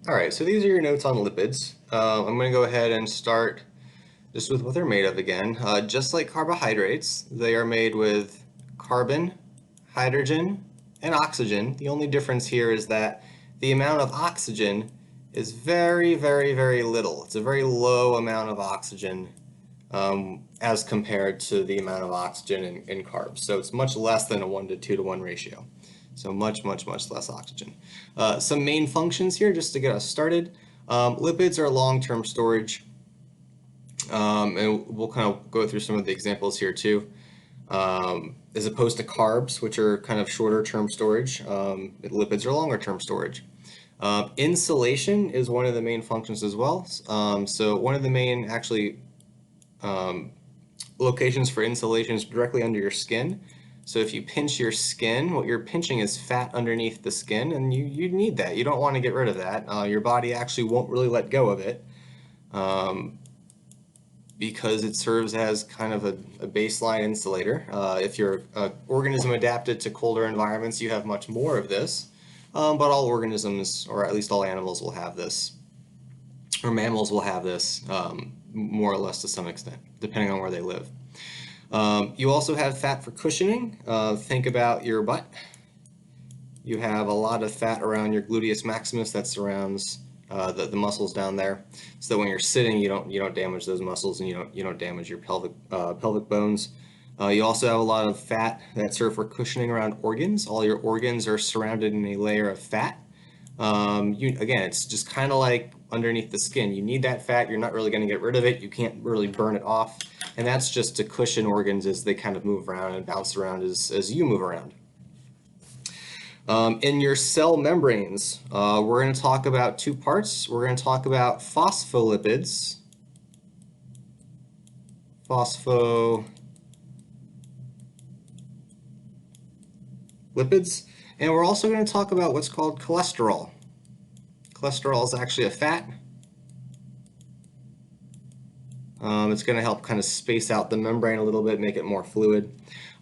All right, so these are your notes on lipids. I'm going to go ahead and start just with what they're made of again. Just like carbohydrates, they are made with carbon, hydrogen, and oxygen. The only difference here is that the amount of oxygen is very, very, very little. It's a very low amount of oxygen as compared to the amount of oxygen in carbs. So it's much less than a 1 to 2 to 1 ratio. So much, much, much less oxygen. Some main functions here just to get us started. Lipids are long-term storage. And we'll kind of go through some of the examples here too. As opposed to carbs, which are kind of shorter-term storage, lipids are longer-term storage. Insulation is one of the main functions as well. So one of the main actually locations for insulation is directly under your skin. So if you pinch your skin, what you're pinching is fat underneath the skin, and you need that. You don't want to get rid of that. Your body actually won't really let go of it because it serves as kind of a baseline insulator. If your organism adapted to colder environments, you have much more of this. But all organisms, or at least all animals, will have this, or mammals will have this more or less to some extent, depending on where they live. You also have fat for cushioning. Think about your butt. You have a lot of fat around your gluteus maximus that surrounds the muscles down there, so that when you're sitting, you don't damage those muscles, and you don't damage your pelvic bones. You also have a lot of fat that serve for cushioning around organs. All your organs are surrounded in a layer of fat. Again, it's just kind of like underneath the skin. You need that fat. You're not really going to get rid of it. You can't really burn it off. And that's just to cushion organs as they kind of move around and bounce around as you move around. In your cell membranes, we're going to talk about two parts. We're going to talk about phospholipids. Phospholipids. And we're also going to talk about what's called cholesterol. Cholesterol is actually a fat. It's going to help kind of space out the membrane a little bit, make it more fluid.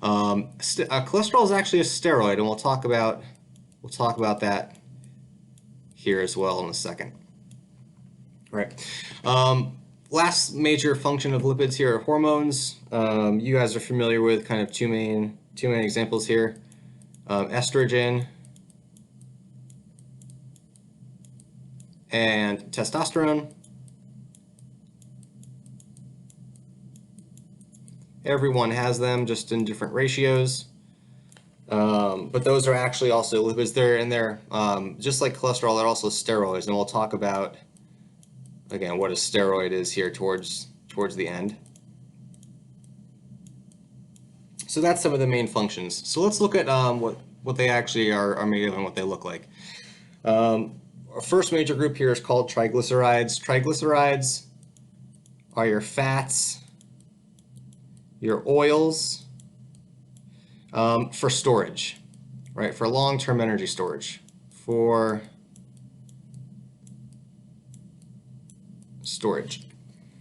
Cholesterol is actually a steroid, and we'll talk about that here as well in a second. All right. Last major function of lipids here are hormones. You guys are familiar with kind of two main examples here. Estrogen and testosterone. Everyone has them, just in different ratios. But those are actually also lipids. They're just like cholesterol, they're also steroids, and we'll talk about again what a steroid is here towards the end. So that's some of the main functions. So let's look at what they actually are made of and what they look like. Our first major group here is called triglycerides. Triglycerides are your fats, your oils, for storage, right? For long-term energy storage, for storage.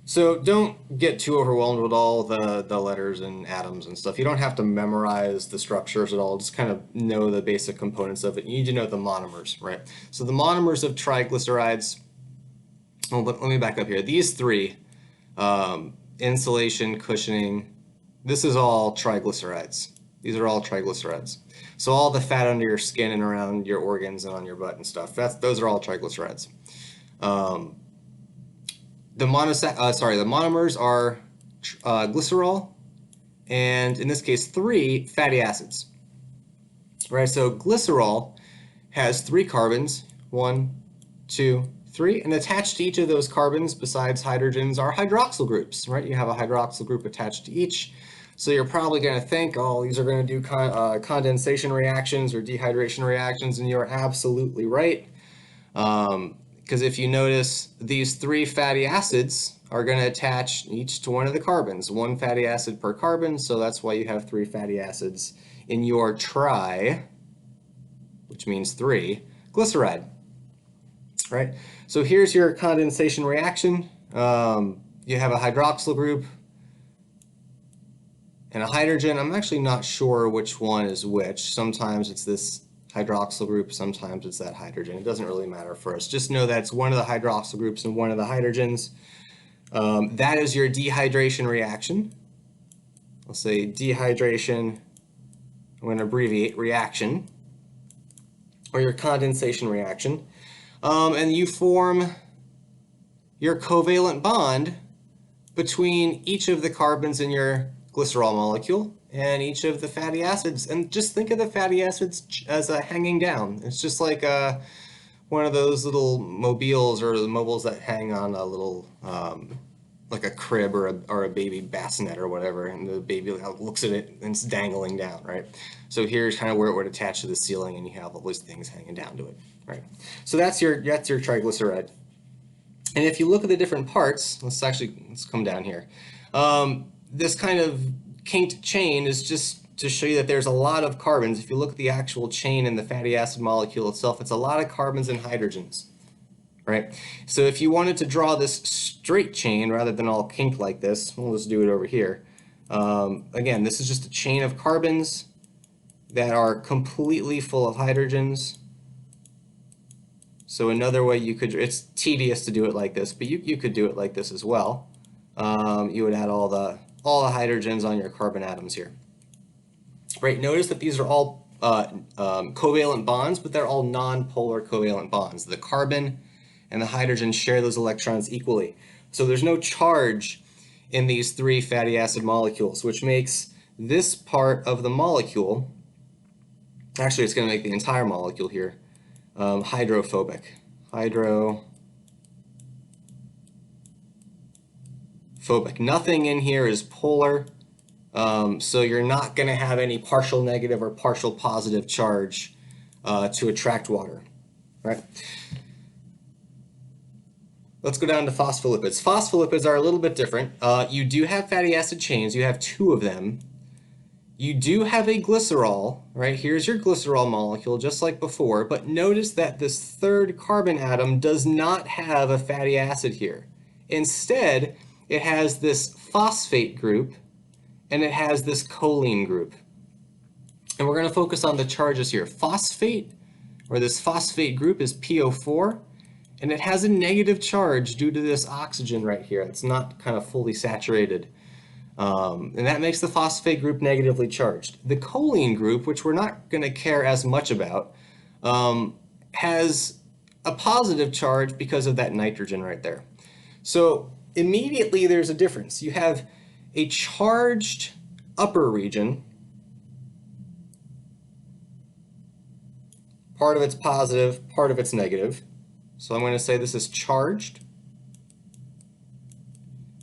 So don't get too overwhelmed with all the letters and atoms and stuff. You don't have to memorize the structures at all. Just kind of know the basic components of it. You need to know the monomers, right? So the monomers of triglycerides, well, let me back up here. These three, insulation, cushioning, this is all triglycerides. These are all triglycerides. So all the fat under your skin and around your organs and on your butt and stuff, those are all triglycerides. The monomers are glycerol, and in this case, 3 fatty acids. Right, so glycerol has 3 carbons, 1, 2, 3, and attached to each of those carbons, besides hydrogens, are hydroxyl groups. Right, you have a hydroxyl group attached to each. So you're probably going to think, oh, these are going to do condensation reactions or dehydration reactions, and you're absolutely right. Because if you notice, these 3 fatty acids are going to attach each to one of the carbons, 1 fatty acid per carbon, so that's why you have 3 fatty acids in your which means 3, glyceride. Right? So here's your condensation reaction. You have a hydroxyl group and a hydrogen. I'm actually not sure which one is which. Sometimes it's this hydroxyl group, sometimes it's that hydrogen. It doesn't really matter for us. Just know that's one of the hydroxyl groups and one of the hydrogens. That is your dehydration reaction. I'll say dehydration, I'm going to abbreviate reaction, or your condensation reaction. And you form your covalent bond between each of the carbons in your glycerol molecule and each of the fatty acids. And just think of the fatty acids as hanging down. It's just like one of those little mobiles or the mobiles that hang on a little, like a crib or a baby bassinet or whatever, and the baby looks at it and it's dangling down, right? So here's kind of where it would attach to the ceiling, and you have all those things hanging down to it, right? So that's your triglyceride. And if you look at the different parts, let's come down here. This kind of kinked chain is just to show you that there's a lot of carbons. If you look at the actual chain in the fatty acid molecule itself, it's a lot of carbons and hydrogens, right? So if you wanted to draw this straight chain rather than all kinked like this, we'll just do it over here. Again, this is just a chain of carbons that are completely full of hydrogens. So another way you could, it's tedious to do it like this, but you could do it like this as well. You would add all the hydrogens on your carbon atoms here. Right, notice that these are all covalent bonds, but they're all non-polar covalent bonds. The carbon and the hydrogen share those electrons equally. So there's no charge in these three fatty acid molecules, which makes this part of the molecule, actually it's going to make the entire molecule here, hydrophobic. Hydrophobic. Nothing in here is polar, so you're not going to have any partial negative or partial positive charge to attract water, right? Let's go down to phospholipids. Phospholipids are a little bit different. You do have fatty acid chains. You have two of them. You do have a glycerol, right? Here's your glycerol molecule, just like before, but notice that this third carbon atom does not have a fatty acid here. Instead, it has this phosphate group, and it has this choline group. And we're going to focus on the charges here. Phosphate, or this phosphate group, is PO4, and it has a negative charge due to this oxygen right here. It's not kind of fully saturated. And that makes the phosphate group negatively charged. The choline group, which we're not going to care as much about, has a positive charge because of that nitrogen right there. So immediately there's a difference. You have a charged upper region. Part of it's positive, part of it's negative. So I'm going to say this is charged.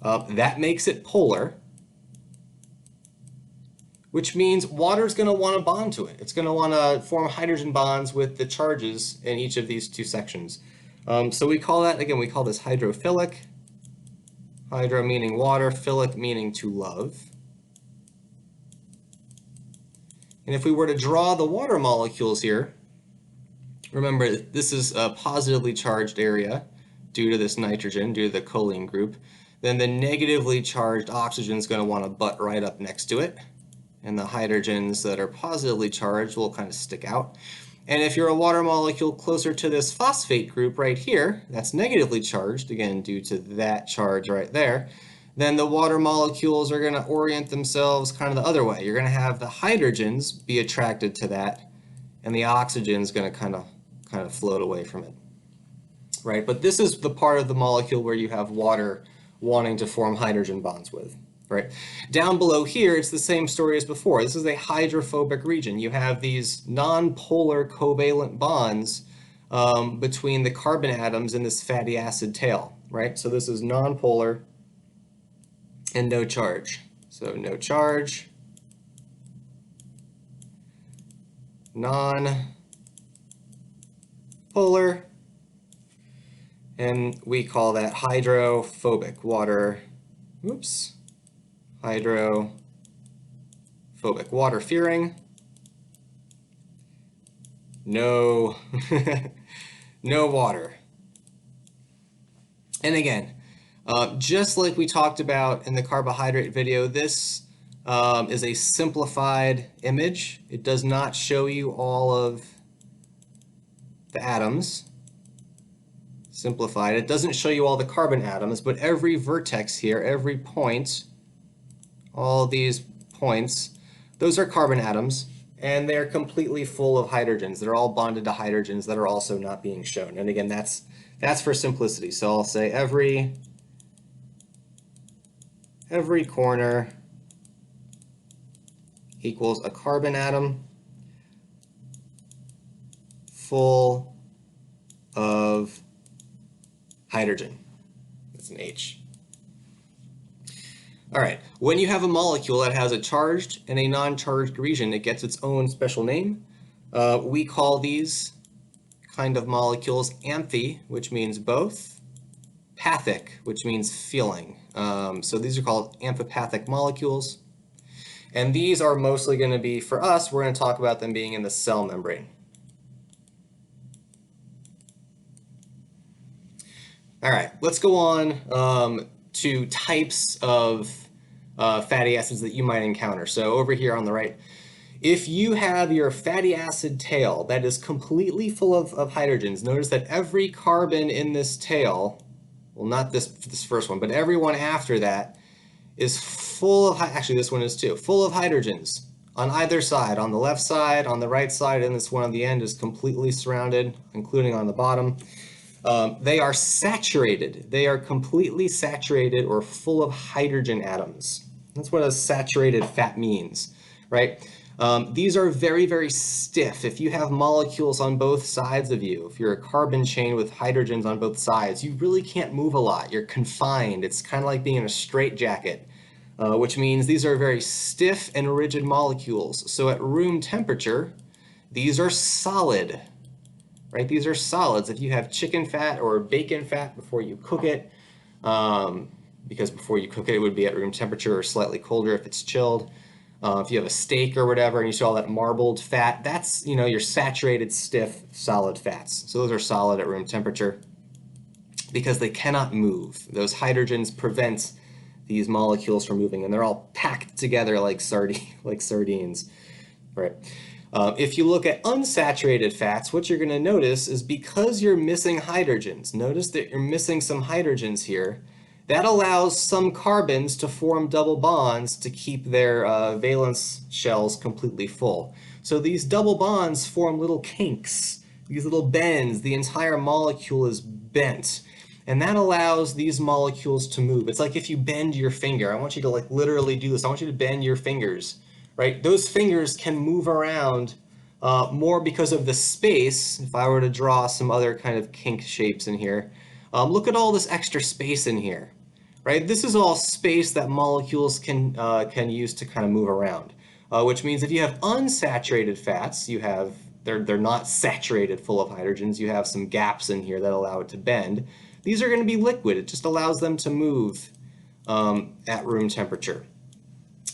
That makes it polar, which means water is going to want to bond to it. It's going to want to form hydrogen bonds with the charges in each of these two sections. So we call that, again, we call this hydrophilic. Hydro meaning water, philic meaning to love. And if we were to draw the water molecules here, remember this is a positively charged area due to this nitrogen, due to the choline group. Then the negatively charged oxygen is going to want to butt right up next to it. And the hydrogens that are positively charged will kind of stick out. And if you're a water molecule closer to this phosphate group right here, that's negatively charged, again, due to that charge right there, then the water molecules are going to orient themselves kind of the other way. You're going to have the hydrogens be attracted to that, and the oxygen is going to kind of float away from it, right? But this is the part of the molecule where you have water wanting to form hydrogen bonds with. Right. Down below here, it's the same story as before. This is a hydrophobic region. You have these non-polar covalent bonds between the carbon atoms in this fatty acid tail, right? So this is non-polar and no charge. So no charge, non-polar, and we call that hydrophobic water. Oops. Hydrophobic water fearing. No, no water. And again, just like we talked about in the carbohydrate video, this is a simplified image. It does not show you all of the atoms, simplified. It doesn't show you all the carbon atoms, but every vertex here, every point, all these points, those are carbon atoms, and they're completely full of hydrogens. They're all bonded to hydrogens that are also not being shown. And again, that's for simplicity. So I'll say every corner equals a carbon atom full of hydrogen. That's an H. All right, when you have a molecule that has a charged and a non-charged region, it gets its own special name. We call these kind of molecules amphi, which means both, pathic, which means feeling. So these are called amphipathic molecules. And these are mostly going to be, for us, we're going to talk about them being in the cell membrane. All right, let's go on to types of fatty acids that you might encounter. So over here on the right, if you have your fatty acid tail that is completely full of hydrogens, notice that every carbon in this tail, well, not this first one, but every one after that is full of, actually this one is too, full of hydrogens on either side, on the left side, on the right side, and this one on the end is completely surrounded, including on the bottom. They are saturated. They are completely saturated or full of hydrogen atoms. That's what a saturated fat means, right? These are very, very stiff. If you have molecules on both sides of you, if you're a carbon chain with hydrogens on both sides, you really can't move a lot. You're confined. It's kind of like being in a straitjacket, which means these are very stiff and rigid molecules. So at room temperature, these are solid. Right? These are solids. If you have chicken fat or bacon fat before you cook it, because before you cook it, it would be at room temperature or slightly colder if it's chilled. If you have a steak or whatever and you see all that marbled fat, that's, your saturated, stiff, solid fats. So those are solid at room temperature because they cannot move. Those hydrogens prevent these molecules from moving, and they're all packed together like sardines. Right? If you look at unsaturated fats, what you're going to notice is because you're missing hydrogens, notice that you're missing some hydrogens here, that allows some carbons to form double bonds to keep their valence shells completely full. So these double bonds form little kinks, these little bends. The entire molecule is bent. And that allows these molecules to move. It's like if you bend your finger. I want you to literally do this. I want you to bend your fingers. Right? Those fingers can move around more because of the space. If I were to draw some other kind of kink shapes in here, look at all this extra space in here. Right? This is all space that molecules can use to kind of move around. Which means if you have unsaturated fats, they're not saturated full of hydrogens. You have some gaps in here that allow it to bend. These are going to be liquid. It just allows them to move at room temperature.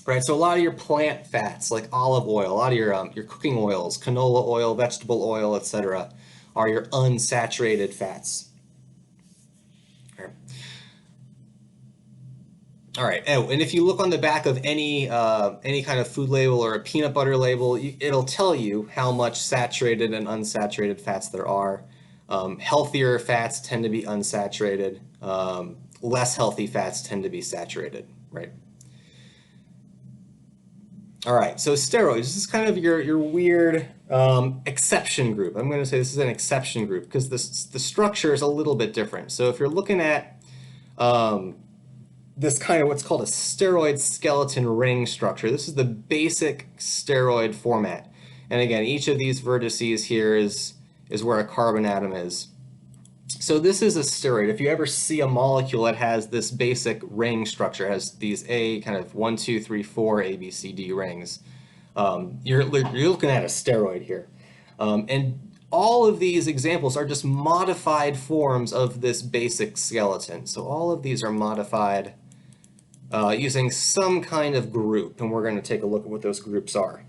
Right, so a lot of your plant fats, like olive oil, a lot of your cooking oils, canola oil, vegetable oil, etc., are your unsaturated fats. All right. Oh, and if you look on the back of any kind of food label or a peanut butter label, it'll tell you how much saturated and unsaturated fats there are. Healthier fats tend to be unsaturated. Less healthy fats tend to be saturated, right? All right, so steroids, this is kind of your weird exception group. I'm going to say this is an exception group because the structure is a little bit different. So if you're looking at this kind of what's called a steroid skeleton ring structure, this is the basic steroid format. And again, each of these vertices here is where a carbon atom is. So this is a steroid. If you ever see a molecule that has this basic ring structure, has these kind of 1, 2, 3, 4 A, B, C, D rings, you're looking at a steroid here. And all of these examples are just modified forms of this basic skeleton. So all of these are modified using some kind of group, and we're going to take a look at what those groups are.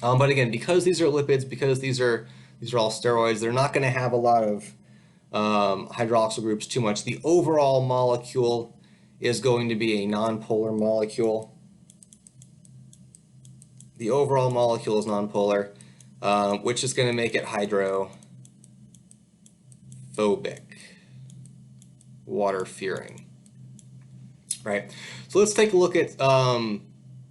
But again, because these are lipids, because these are all steroids, they're not going to have a lot of hydroxyl groups too much. The overall molecule is going to be a nonpolar molecule. The overall molecule is nonpolar, which is going to make it hydrophobic. hydrophobic, water-fearing, right? So let's take a look at,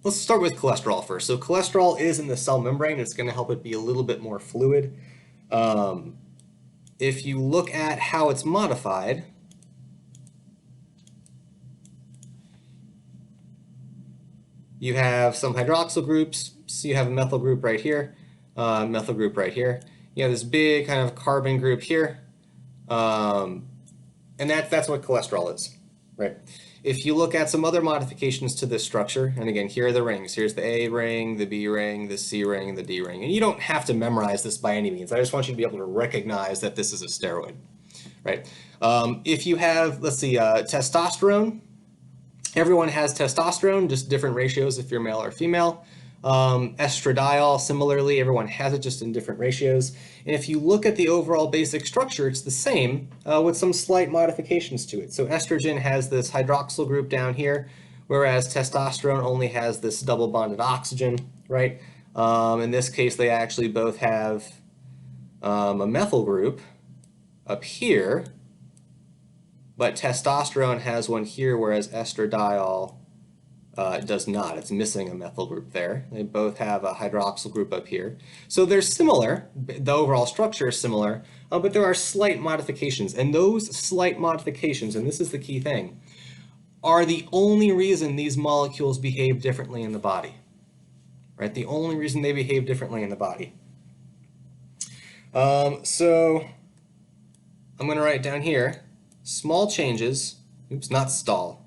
let's start with cholesterol first. So cholesterol is in the cell membrane. It's going to help it be a little bit more fluid. If you look at how it's modified, you have some hydroxyl groups. So you have a methyl group right here, methyl group right here. You have this big kind of carbon group here, and that's what cholesterol is, right? If you look at some other modifications to this structure, and again, here are the rings. Here's the A ring, the B ring, the C ring, and the D ring. And you don't have to memorize this by any means. I just want you to be able to recognize that this is a steroid, right? If you have, let's see, testosterone, everyone has testosterone, just different ratios if you're male or female. Estradiol, similarly, everyone has it just in different ratios. And if you look at the overall basic structure, it's the same with some slight modifications to it. So estrogen has this hydroxyl group down here, whereas testosterone only has this double bonded oxygen, right? In this case, they actually both have a methyl group up here, but testosterone has one here, whereas estradiol does not. It's missing a methyl group there. They both have a hydroxyl group up here. So they're similar. The overall structure is similar, but there are slight modifications. And those slight modifications, and this is the key thing, are the only reason these molecules behave differently in the body, right? The only reason they behave differently in the body. So I'm going to write down here, small changes, oops, not stall.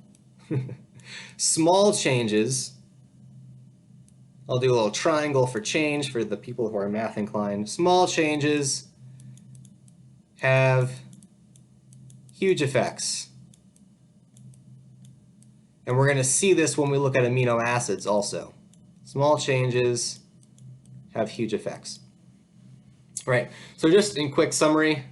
Small changes, I'll do a little triangle for change for the people who are math inclined. Small changes have huge effects. And we're going to see this when we look at amino acids also. Small changes have huge effects. Right, so just in quick summary,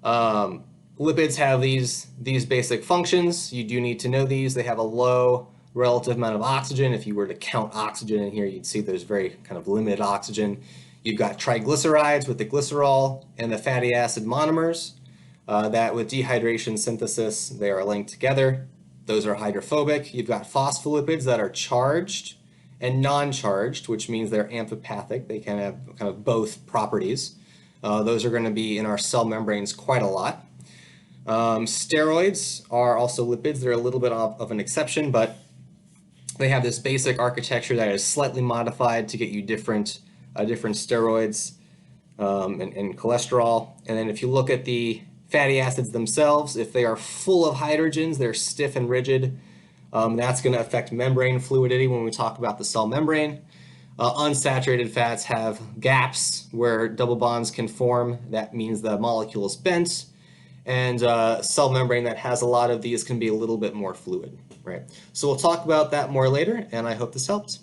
lipids have these basic functions. You do need to know these. They have a low relative amount of oxygen. If you were to count oxygen in here, you'd see there's very kind of limited oxygen. You've got triglycerides with the glycerol and the fatty acid monomers that with dehydration synthesis, they are linked together. Those are hydrophobic. You've got phospholipids that are charged and non-charged, which means they're amphipathic. They can have kind of both properties. Those are going to be in our cell membranes quite a lot. Steroids are also lipids. They're a little bit of an exception, but they have this basic architecture that is slightly modified to get you different steroids and cholesterol. And then if you look at the fatty acids themselves, if they are full of hydrogens, they're stiff and rigid. That's going to affect membrane fluidity when we talk about the cell membrane. Unsaturated fats have gaps where double bonds can form. That means the molecule is bent. And cell membrane that has a lot of these can be a little bit more fluid, right? So we'll talk about that more later, and I hope this helps.